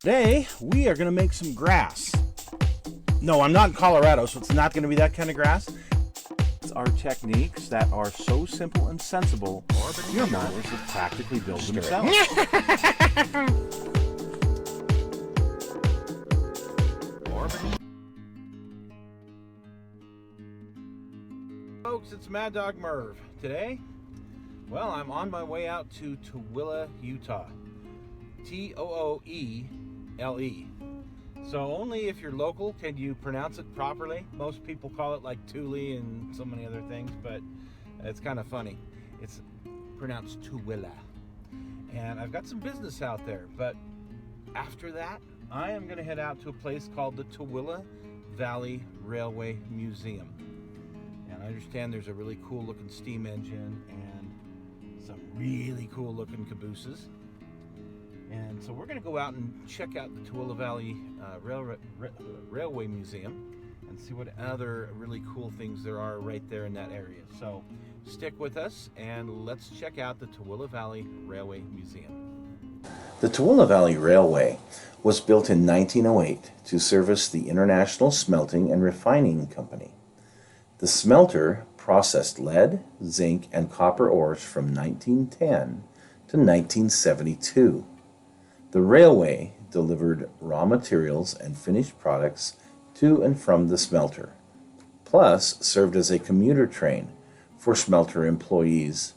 Today, we are going to make some grass. No, I'm not in Colorado, so it's not going to be that kind of grass. It's our techniques that are so simple and sensible, your mothers have practically built themselves. Folks, it's Mad Dog Merv. Today, well, I'm on my way out to Tooele, Utah. Tooele. So only if you're local can you pronounce it properly. Most people call it like Tooele and so many other things, but it's kind of funny. It's pronounced Tooele. And I've got some business out there, but after that, I am going to head out to a place called the Tooele Valley Railway Museum. And I understand there's a really cool looking steam engine and some really cool looking cabooses. And so we're going to go out and check out the Tooele Valley Railway Museum and see what other really cool things there are right there in that area. So stick with us and let's check out the Tooele Valley Railway Museum. The Tooele Valley Railway was built in 1908 to service the International Smelting and Refining Company. The smelter processed lead, zinc, and copper ores from 1910 to 1972. The railway delivered raw materials and finished products to and from the smelter, plus served as a commuter train for smelter employees,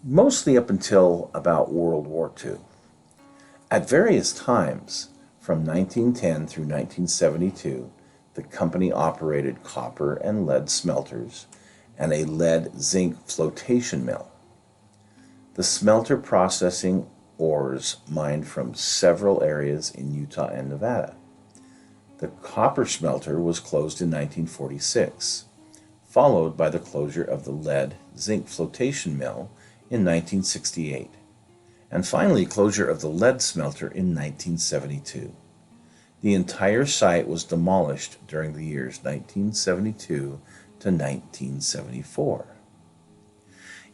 mostly up until about World War II. At various times, from 1910 through 1972, the company operated copper and lead smelters and a lead-zinc flotation mill. The smelter processing ores mined from several areas in Utah and Nevada. The copper smelter was closed in 1946, followed by the closure of the lead-zinc flotation mill in 1968, and finally closure of the lead smelter in 1972. The entire site was demolished during the years 1972 to 1974.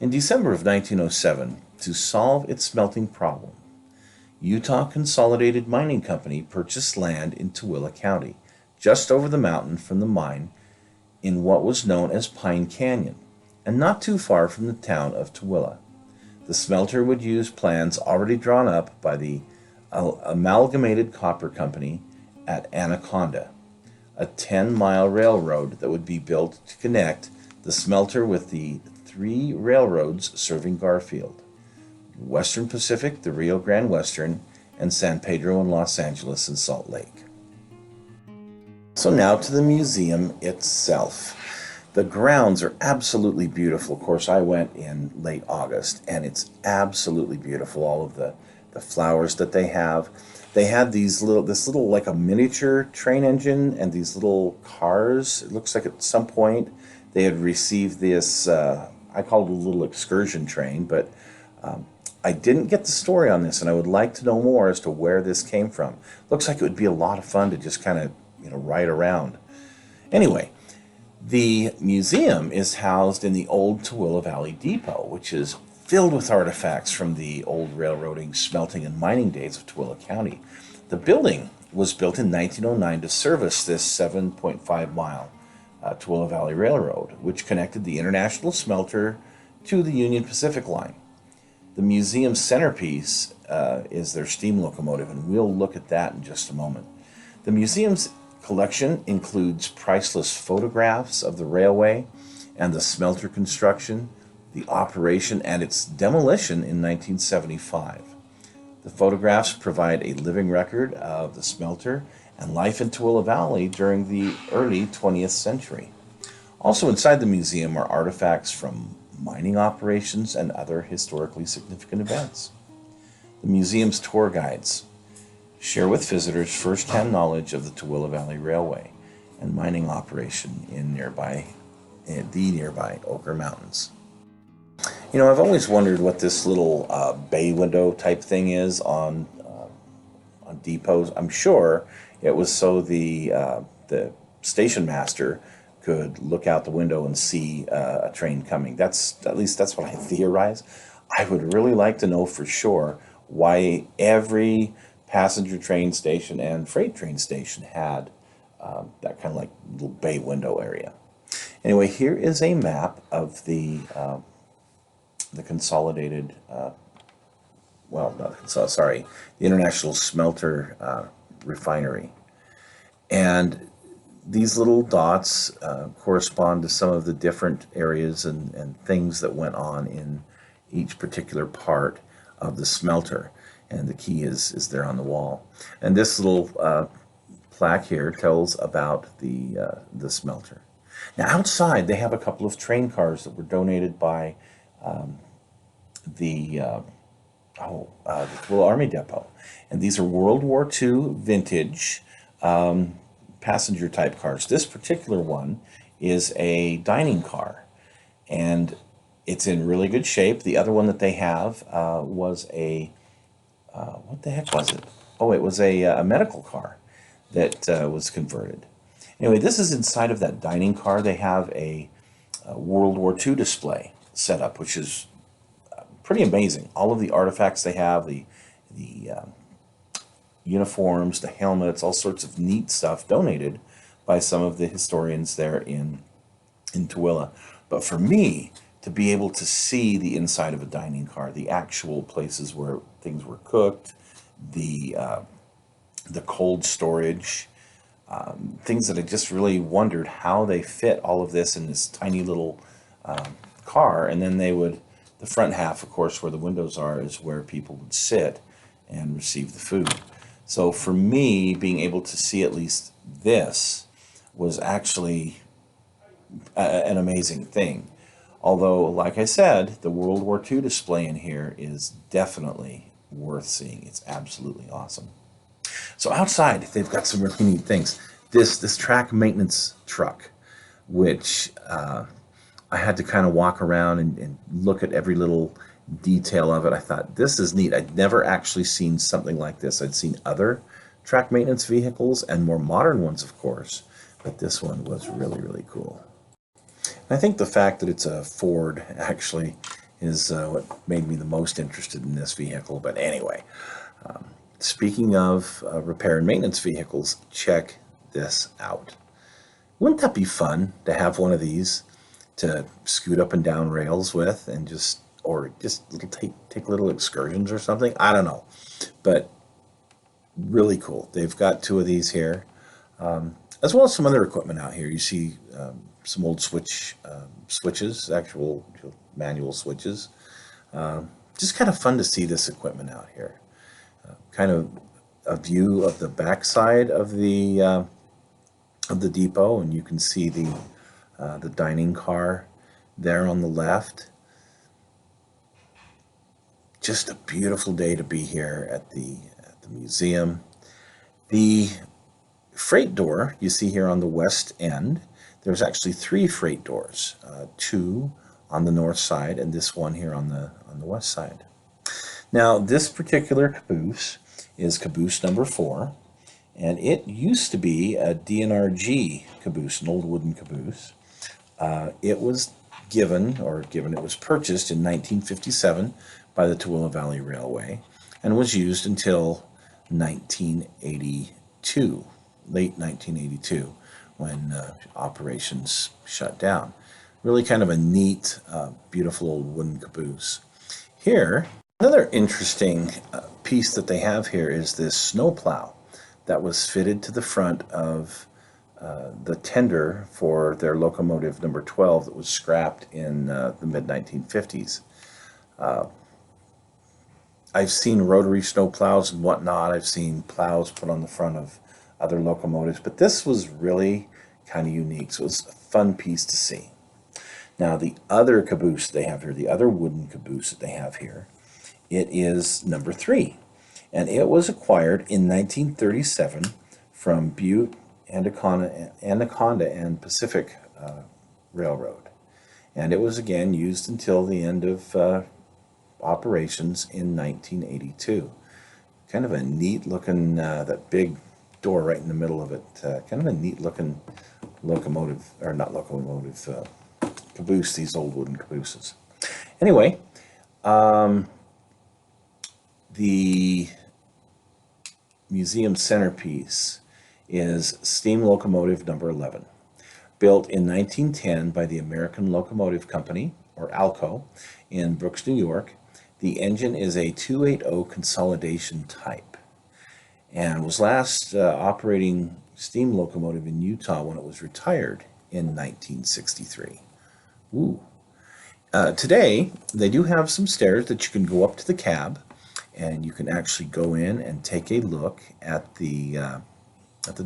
In December of 1907, to solve its smelting problem, Utah Consolidated Mining Company purchased land in Tooele County, just over the mountain from the mine in what was known as Pine Canyon, and not too far from the town of Tooele. The smelter would use plans already drawn up by the Amalgamated Copper Company at Anaconda, a 10-mile railroad that would be built to connect the smelter with the 3 railroads serving Garfield: Western Pacific, the Rio Grande Western, and San Pedro and Los Angeles and Salt Lake. So now to the museum itself. The grounds are absolutely beautiful. Of course, I went in late August, and it's absolutely beautiful. All of the flowers that they have. They had this little like a miniature train engine and these little cars. It looks like at some point they had received this, I call it a little excursion train, but I didn't get the story on this, and I would like to know more as to where this came from. Looks like it would be a lot of fun to just kind of, ride around. Anyway, the museum is housed in the old Tooele Valley Depot, which is filled with artifacts from the old railroading, smelting, and mining days of Tooele County. The building was built in 1909 to service this 7.5-mile Tooele Valley Railroad, which connected the International Smelter to the Union Pacific Line. The museum's centerpiece is their steam locomotive, and we'll look at that in just a moment. The museum's collection includes priceless photographs of the railway and the smelter construction, the operation, and its demolition in 1975. The photographs provide a living record of the smelter and life in Tooele Valley during the early 20th century. Also inside the museum are artifacts from mining operations and other historically significant events. The museum's tour guides share with visitors first-hand knowledge of the Tooele Valley Railway and mining operation in the nearby Ochre Mountains. I've always wondered what this little bay window type thing is on depots. I'm sure it was so the station master could look out the window and see a train coming. At least that's what I theorize. I would really like to know for sure why every passenger train station and freight train station had that kind of like little bay window area. Anyway, here is a map of the consolidated, well, not sorry, the International Smelter Refinery. And these little dots correspond to some of the different areas and things that went on in each particular part of the smelter. And the key is there on the wall. And this little plaque here tells about the smelter. Now outside they have a couple of train cars that were donated by the Tooele Army Depot. And these are World War II vintage passenger type cars. This particular one is a dining car, and it's in really good shape. The other one that they have was a what the heck was it? Oh, it was a medical car that was converted. Anyway, this is inside of that dining car. They have a World War II display set up, which is pretty amazing. All of the artifacts they have, the uniforms, the helmets, all sorts of neat stuff donated by some of the historians there in Tooele. But for me, to be able to see the inside of a dining car, the actual places where things were cooked, the cold storage, things that I just really wondered how they fit all of this in this tiny little car. And then they would, the front half, of course, where the windows are, is where people would sit and receive the food. So for me, being able to see at least this was actually an amazing thing. Although, like I said, the World War II display in here is definitely worth seeing. It's absolutely awesome. So outside, they've got some really neat things. This track maintenance truck, which I had to kind of walk around and look at every little detail of it. I thought, this is neat. I'd never actually seen something like this. I'd seen other track maintenance vehicles and more modern ones, of course, but this one was really, really cool. And I think the fact that it's a Ford actually is what made me the most interested in this vehicle. But anyway, speaking of repair and maintenance vehicles, check this out. Wouldn't that be fun to have one of these to scoot up and down rails with, and just take little excursions or something? I don't know, but really cool. They've got two of these here, as well as some other equipment out here. You see some old switches, actual manual switches. Just kind of fun to see this equipment out here. Kind of a view of the backside of the depot, and you can see the dining car there on the left. Just a beautiful day to be here at the museum. The freight door you see here on the west end, there's actually 3 freight doors, 2 on the north side and this one here on the west side. Now this particular caboose is caboose number 4, and it used to be a DNRG caboose, an old wooden caboose. It was it was purchased in 1957 by the Tooele Valley Railway and was used until 1982, late 1982, when operations shut down. Really kind of a neat, beautiful old wooden caboose. Here, another interesting piece that they have here is this snowplow that was fitted to the front of the tender for their locomotive number 12 that was scrapped in the mid-1950s. I've seen rotary snow plows and whatnot. I've seen plows put on the front of other locomotives, but this was really kind of unique. So it was a fun piece to see. Now the other caboose they have here, the other wooden caboose that they have here, it is number 3. And it was acquired in 1937 from Butte, Anaconda and Pacific Railroad. And it was again used until the end of operations in 1982. Kind of a neat looking, that big door right in the middle of it, kind of a neat looking locomotive, or not locomotive, caboose, these old wooden cabooses. Anyway, the museum centerpiece is steam locomotive number 11. Built in 1910 by the American Locomotive Company, or ALCO, in Brooks, New York. The engine is a 280 consolidation type and was last operating steam locomotive in Utah when it was retired in 1963. Ooh. Today, they do have some stairs that you can go up to the cab, and you can actually go in and take a look at the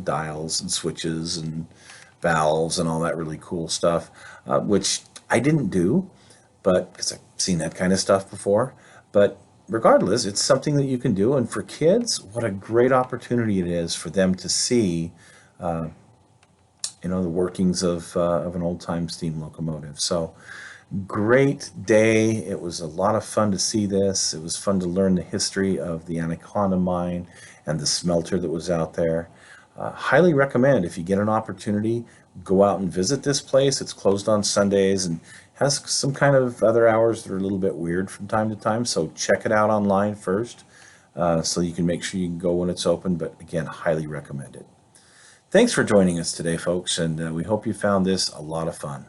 dials and switches and valves and all that really cool stuff, which I didn't do, but because I've seen that kind of stuff before. But regardless, it's something that you can do, and for kids, what a great opportunity it is for them to see, the workings of an old-time steam locomotive. So great day. It was a lot of fun to see this. It was fun to learn the history of the Anaconda mine and the smelter that was out there. Highly recommend, if you get an opportunity, go out and visit this place. It's closed on Sundays and has some kind of other hours that are a little bit weird from time to time. So check it out online first, so you can make sure you can go when it's open. But again, highly recommend it. Thanks for joining us today, folks, and we hope you found this a lot of fun.